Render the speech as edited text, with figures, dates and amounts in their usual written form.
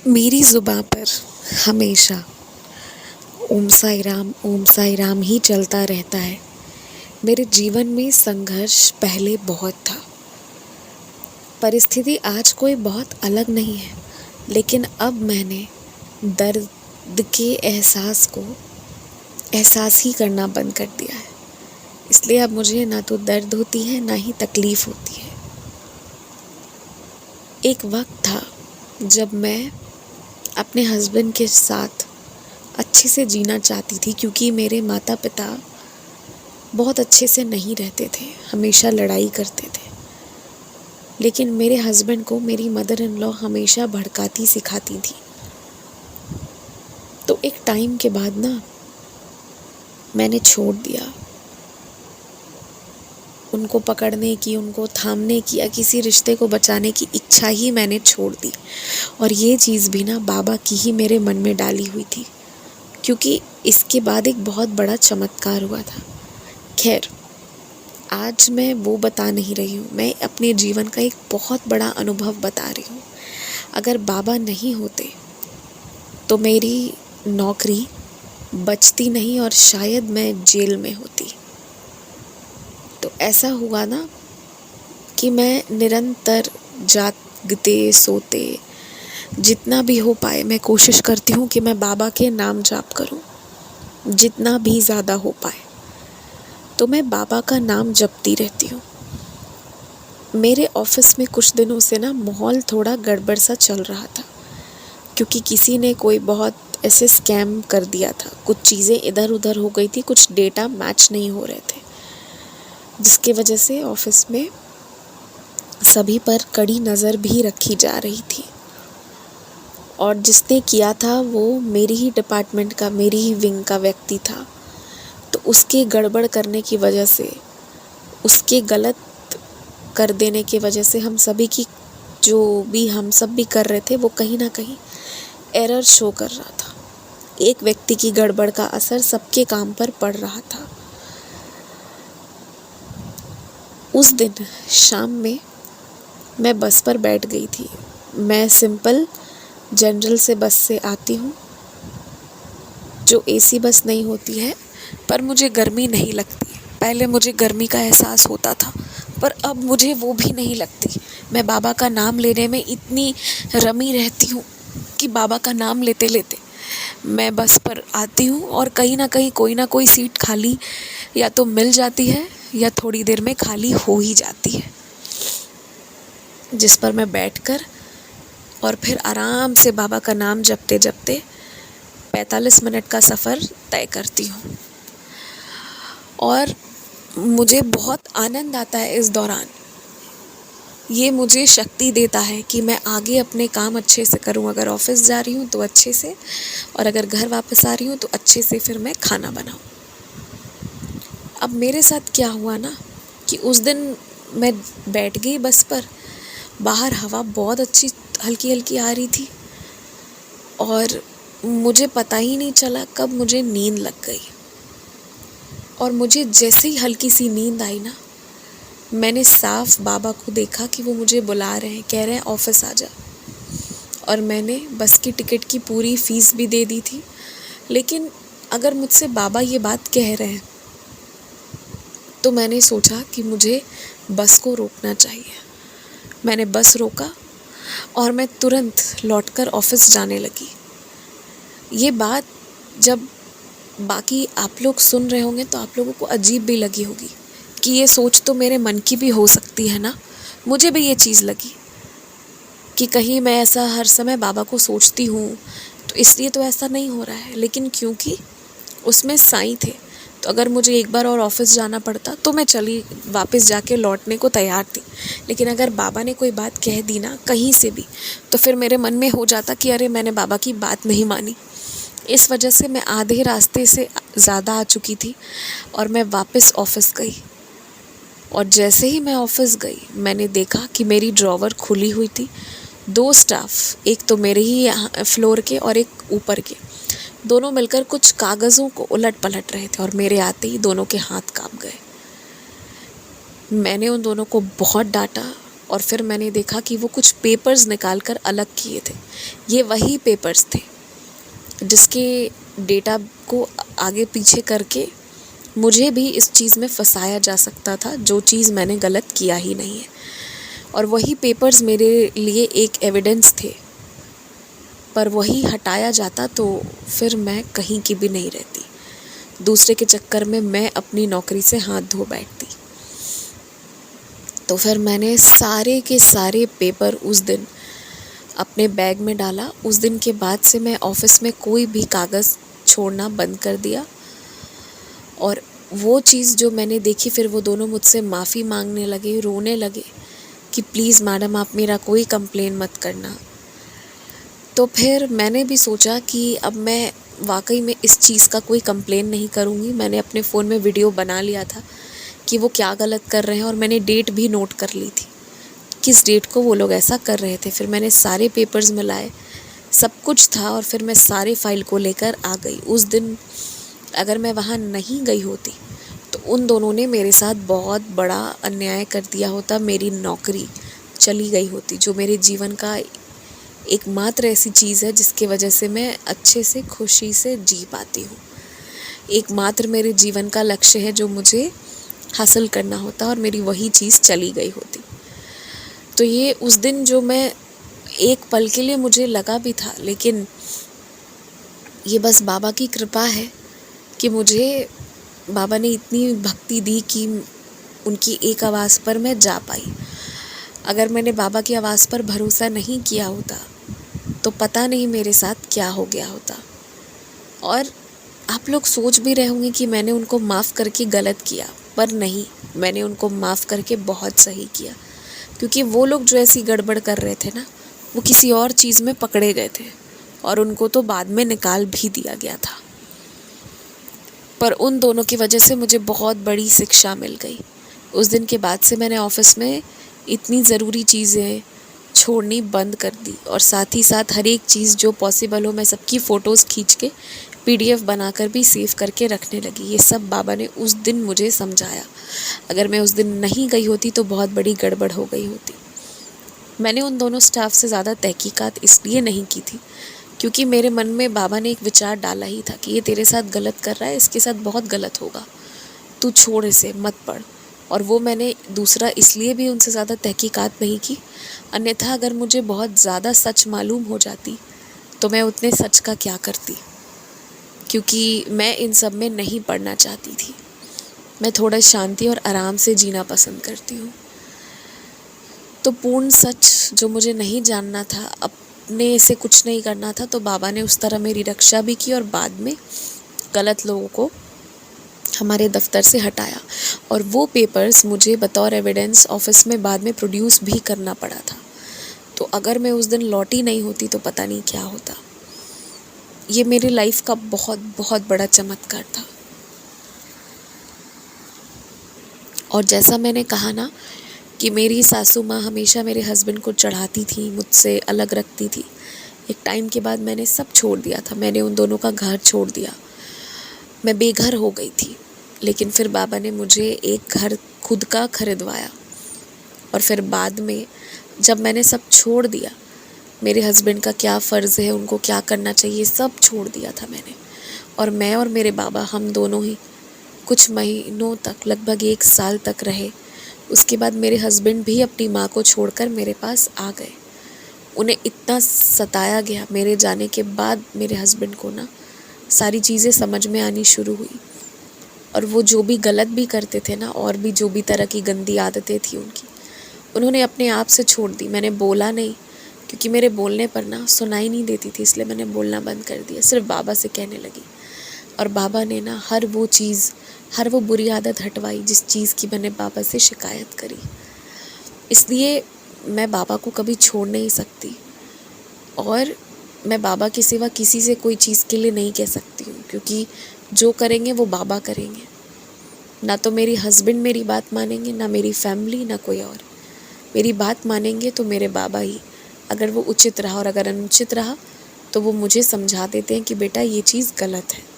मेरी ज़ुबां पर हमेशा ओम साई राम ही चलता रहता है। मेरे जीवन में संघर्ष पहले बहुत था। परिस्थिति आज कोई बहुत अलग नहीं है, लेकिन अब मैंने दर्द के एहसास को एहसास ही करना बंद कर दिया है। इसलिए अब मुझे ना तो दर्द होती है ना ही तकलीफ़ होती है। एक वक्त था जब मैं अपने हस्बैंड के साथ अच्छे से जीना चाहती थी, क्योंकि मेरे माता पिता बहुत अच्छे से नहीं रहते थे, हमेशा लड़ाई करते थे। लेकिन मेरे हस्बैंड को मेरी मदर इन लॉ हमेशा भड़काती सिखाती थी। तो एक टाइम के बाद ना मैंने छोड़ दिया उनको पकड़ने की, उनको थामने की या किसी रिश्ते को बचाने की इच्छा ही मैंने छोड़ दी। और ये चीज़ भी ना बाबा की ही मेरे मन में डाली हुई थी, क्योंकि इसके बाद एक बहुत बड़ा चमत्कार हुआ था। खैर, आज मैं वो बता नहीं रही हूँ, मैं अपने जीवन का एक बहुत बड़ा अनुभव बता रही हूँ। अगर बाबा नहीं होते तो मेरी नौकरी बचती नहीं और शायद मैं जेल में होती। तो ऐसा हुआ ना कि मैं निरंतर जागते सोते जितना भी हो पाए मैं कोशिश करती हूँ कि मैं बाबा के नाम जाप करूँ, जितना भी ज़्यादा हो पाए। तो मैं बाबा का नाम जपती रहती हूँ। मेरे ऑफिस में कुछ दिनों से ना माहौल थोड़ा गड़बड़ सा चल रहा था, क्योंकि किसी ने कोई बहुत ऐसे स्कैम कर दिया था। कुछ चीज़ें इधर उधर हो गई थी, कुछ डेटा मैच नहीं हो रहे थे, जिसकी वजह से ऑफिस में सभी पर कड़ी नज़र भी रखी जा रही थी। और जिसने किया था वो मेरी ही डिपार्टमेंट का, मेरी ही विंग का व्यक्ति था। तो उसके गड़बड़ करने की वजह से, उसके गलत कर देने की वजह से हम सभी की जो भी हम सब भी कर रहे थे वो कहीं ना कहीं एरर शो कर रहा था। एक व्यक्ति की गड़बड़ का असर सबके काम पर पड़ रहा था। उस दिन शाम में मैं बस पर बैठ गई थी। मैं सिंपल जनरल से बस से आती हूँ, जो एसी बस नहीं होती है, पर मुझे गर्मी नहीं लगती। पहले मुझे गर्मी का एहसास होता था, पर अब मुझे वो भी नहीं लगती। मैं बाबा का नाम लेने में इतनी रमी रहती हूँ कि बाबा का नाम लेते लेते मैं बस पर आती हूँ और कहीं ना कोई सीट खाली या तो मिल जाती है या थोड़ी देर में खाली हो ही जाती है, जिस पर मैं बैठकर और फिर आराम से बाबा का नाम जपते जपते 45 मिनट का सफ़र तय करती हूँ। और मुझे बहुत आनंद आता है इस दौरान। ये मुझे शक्ति देता है कि मैं आगे अपने काम अच्छे से करूँ। अगर ऑफिस जा रही हूँ तो अच्छे से, और अगर घर वापस आ रही हूँ तो अच्छे से फिर मैं खाना बनाऊँ। अब मेरे साथ क्या हुआ ना कि उस दिन मैं बैठ गई बस पर, बाहर हवा बहुत अच्छी हल्की हल्की आ रही थी और मुझे पता ही नहीं चला कब मुझे नींद लग गई। और मुझे जैसे ही हल्की सी नींद आई ना, मैंने साफ बाबा को देखा कि वो मुझे बुला रहे हैं, कह रहे हैं ऑफिस आ जा। और मैंने बस की टिकट की पूरी फीस भी दे दी थी। लेकिन अगर मुझसे बाबा ये बात कह रहे हैं तो मैंने सोचा कि मुझे बस को रोकना चाहिए। मैंने बस रोका और मैं तुरंत लौटकर ऑफिस जाने लगी। ये बात जब बाकी आप लोग सुन रहे होंगे तो आप लोगों को अजीब भी लगी होगी कि ये सोच तो मेरे मन की भी हो सकती है ना। मुझे भी ये चीज़ लगी कि कहीं मैं ऐसा हर समय बाबा को सोचती हूँ तो इसलिए तो ऐसा नहीं हो रहा है। लेकिन क्योंकि उसमें साईं थे, तो अगर मुझे एक बार और ऑफिस जाना पड़ता तो मैं चली वापस जाके लौटने को तैयार थी। लेकिन अगर बाबा ने कोई बात कह दी ना कहीं से भी, तो फिर मेरे मन में हो जाता कि अरे मैंने बाबा की बात नहीं मानी। इस वजह से मैं आधे रास्ते से ज़्यादा आ चुकी थी और मैं वापस ऑफिस गई। और जैसे ही मैं ऑफिस गई मैंने देखा कि मेरी ड्रॉवर खुली हुई थी। 2 स्टाफ, एक तो मेरे ही फ्लोर के और एक ऊपर के, दोनों मिलकर कुछ कागज़ों को उलट पलट रहे थे और मेरे आते ही दोनों के हाथ कांप गए। मैंने उन दोनों को बहुत डांटा और फिर मैंने देखा कि वो कुछ पेपर्स निकाल कर अलग किए थे। ये वही पेपर्स थे जिसके डेटा को आगे पीछे करके मुझे भी इस चीज़ में फंसाया जा सकता था, जो चीज़ मैंने गलत किया ही नहीं है। और वही पेपर्स मेरे लिए एक एविडेंस थे, पर वही हटाया जाता तो फिर मैं कहीं की भी नहीं रहती। दूसरे के चक्कर में मैं अपनी नौकरी से हाथ धो बैठती। तो फिर मैंने सारे के सारे पेपर उस दिन अपने बैग में डाला। उस दिन के बाद से मैं ऑफिस में कोई भी कागज़ छोड़ना बंद कर दिया। और वो चीज़ जो मैंने देखी, फिर वो दोनों मुझसे माफ़ी मांगने लगे, रोने लगे कि प्लीज़ मैडम आप मेरा कोई कंप्लेन मत करना। तो फिर मैंने भी सोचा कि अब मैं वाकई में इस चीज़ का कोई कंप्लेन नहीं करूँगी। मैंने अपने फ़ोन में वीडियो बना लिया था कि वो क्या गलत कर रहे हैं, और मैंने डेट भी नोट कर ली थी किस डेट को वो लोग ऐसा कर रहे थे। फिर मैंने सारे पेपर्स मिलाए, सब कुछ था, और फिर मैं सारे फाइल को लेकर आ गई। उस दिन अगर मैं वहाँ नहीं गई होती तो उन दोनों ने मेरे साथ बहुत बड़ा अन्याय कर दिया होता। मेरी नौकरी चली गई होती, जो मेरे जीवन का एकमात्र ऐसी चीज़ है जिसकी वजह से मैं अच्छे से खुशी से जी पाती हूँ। एकमात्र मेरे जीवन का लक्ष्य है जो मुझे हासिल करना होता, और मेरी वही चीज़ चली गई होती। तो ये उस दिन जो मैं एक पल के लिए मुझे लगा भी था, लेकिन ये बस बाबा की कृपा है कि मुझे बाबा ने इतनी भक्ति दी कि उनकी एक आवाज़ पर मैं जा पाई। अगर मैंने बाबा की आवाज़ पर भरोसा नहीं किया होता तो पता नहीं मेरे साथ क्या हो गया होता। और आप लोग सोच भी रहे होंगे कि मैंने उनको माफ़ करके गलत किया, पर नहीं, मैंने उनको माफ़ करके बहुत सही किया। क्योंकि वो लोग जो ऐसी गड़बड़ कर रहे थे ना, वो किसी और चीज़ में पकड़े गए थे, और उनको तो बाद में निकाल भी दिया गया था। पर उन दोनों की वजह से मुझे बहुत बड़ी शिक्षा मिल गई। उस दिन के बाद से मैंने ऑफिस में इतनी ज़रूरी चीज़ें छोड़नी बंद कर दी, और साथ ही साथ हर एक चीज़ जो पॉसिबल हो मैं सबकी फ़ोटोज़ खींच के PDF बनाकर भी सेव करके रखने लगी। ये सब बाबा ने उस दिन मुझे समझाया। अगर मैं उस दिन नहीं गई होती तो बहुत बड़ी गड़बड़ हो गई होती। मैंने उन दोनों स्टाफ से ज़्यादा तहकीकात इसलिए नहीं की थी क्योंकि मेरे मन में बाबा ने एक विचार डाला ही था कि ये तेरे साथ गलत कर रहा है, इसके साथ बहुत गलत होगा, तू छोड़ इसे, मत पढ़। और वो मैंने दूसरा इसलिए भी उनसे ज़्यादा तहकीकात नहीं की, अन्यथा अगर मुझे बहुत ज़्यादा सच मालूम हो जाती तो मैं उतने सच का क्या करती, क्योंकि मैं इन सब में नहीं पढ़ना चाहती थी। मैं थोड़ा शांति और आराम से जीना पसंद करती हूँ। तो पूर्ण सच जो मुझे नहीं जानना था, अपने से कुछ नहीं करना था, तो बाबा ने उस तरह मेरी रक्षा भी की और बाद में गलत लोगों को हमारे दफ्तर से हटाया। और वो पेपर्स मुझे बतौर एविडेंस ऑफिस में बाद में प्रोड्यूस भी करना पड़ा था। तो अगर मैं उस दिन लौटी नहीं होती तो पता नहीं क्या होता। ये मेरी लाइफ का बहुत बहुत बड़ा चमत्कार था। और जैसा मैंने कहा ना कि मेरी सासू माँ हमेशा मेरे हस्बैंड को चढ़ाती थी, मुझसे अलग रखती थी। एक टाइम के बाद मैंने सब छोड़ दिया था। मैंने उन दोनों का घर छोड़ दिया, मैं बेघर हो गई थी। लेकिन फिर बाबा ने मुझे एक घर खुद का खरीदवाया, और फिर बाद में जब मैंने सब छोड़ दिया, मेरे हस्बैंड का क्या फ़र्ज़ है, उनको क्या करना चाहिए, सब छोड़ दिया था मैंने। और मैं और मेरे बाबा हम दोनों ही कुछ महीनों तक, लगभग 1 साल तक रहे। उसके बाद मेरे हस्बैंड भी अपनी माँ को छोड़कर मेरे पास आ गए। उन्हें इतना सताया गया। मेरे जाने के बाद मेरे हस्बैंड को ना सारी चीज़ें समझ में आनी शुरू हुई, और वो जो भी गलत भी करते थे ना, और भी जो भी तरह की गंदी आदतें थी उनकी, उन्होंने अपने आप से छोड़ दी। मैंने बोला नहीं, क्योंकि मेरे बोलने पर ना सुनाई नहीं देती थी, इसलिए मैंने बोलना बंद कर दिया। सिर्फ बाबा से कहने लगी, और बाबा ने ना हर वो बुरी आदत हटवाई जिस चीज़ की मैंने बाबा से शिकायत करी। इसलिए मैं बाबा को कभी छोड़ नहीं सकती, और मैं बाबा के सिवा किसी से कोई चीज़ के लिए नहीं कह सकती हूँ, क्योंकि जो करेंगे वो बाबा करेंगे। ना तो मेरी हस्बैंड मेरी बात मानेंगे, ना मेरी फैमिली, ना कोई और। मेरी बात मानेंगे तो मेरे बाबा ही। अगर वो उचित रहा और अगर अनुचित रहा तो वो मुझे समझा देते हैं कि बेटा ये चीज़ गलत है।